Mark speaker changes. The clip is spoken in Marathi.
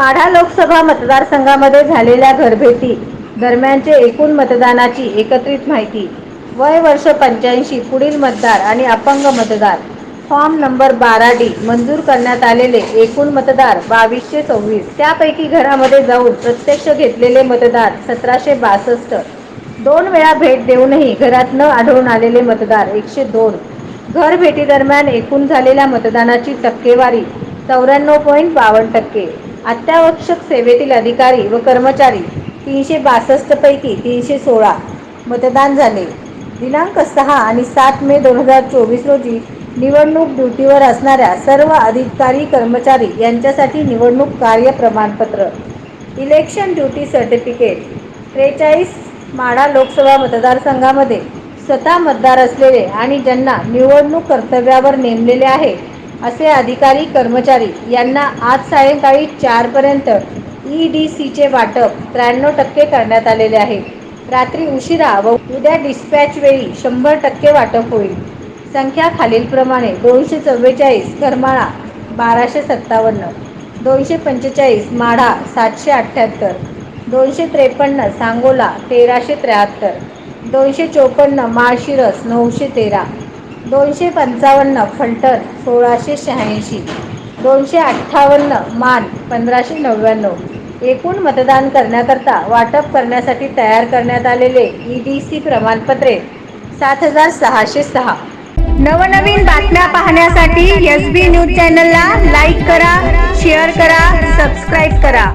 Speaker 1: माढा लोकसभा मतदारसंघामध्ये झालेल्या घरभेटी दरम्यानचे एकूण मतदानाची एकत्रित माहिती. वय वर्ष 85, पुढील मतदार आणि अपंग मतदार. फॉर्म नंबर 12D मंजूर करण्यात आलेले एकूण मतदार 2224. त्यापैकी घरामध्ये जाऊन प्रत्यक्ष घेतलेले मतदार 1762. 2 वेळा भेट देऊनही घरात न आढळून आलेले मतदार 102. घर भेटी दरम्यान एकूण झालेल्या मतदानाची टक्केवारी 94.52%. अत्यावश्यक सेवेतील अधिकारी व कर्मचारी 362 पैकी 316 मतदान झाले. दिनांक 6 आणि 7 मे 2024 रोजी निवडणूक ड्युटीवर असणाऱ्या सर्व अधिकारी कर्मचारी यांच्यासाठी निवडणूक कार्य प्रमाणपत्र election duty certificate. 43 Madha Lok Sabha मतदारसंघामध्ये स्वतः मतदार असलेले आणि ज्यांना निवडणूक कर्तव्यावर नेमलेले आहे असे अधिकारी कर्मचारी यांना आज सायंकाळी 4 पर्यंत EDCचे वाटप 93% करण्यात आलेले आहे. रात्री उशिरा व उद्या डिस्पॅच वेळी 100% वाटप होईल. संख्या खालीलप्रमाणे: 244 करमाळा 1257, 245 माढा 778, 253 सांगोला 1373, 254 माळशिरस 913, 255 फलटण 1686, 258 मान 1599. एकूण मतदान करण्याकरता वाटप करण्यासाठी तयार करण्यात आलेले EDC प्रमाणपत्रे 7606. नवनवीन बातम्या पाहण्यासाठी SB न्यूज चॅनलला लाईक करा, शेअर करा, सबस्क्राईब करा.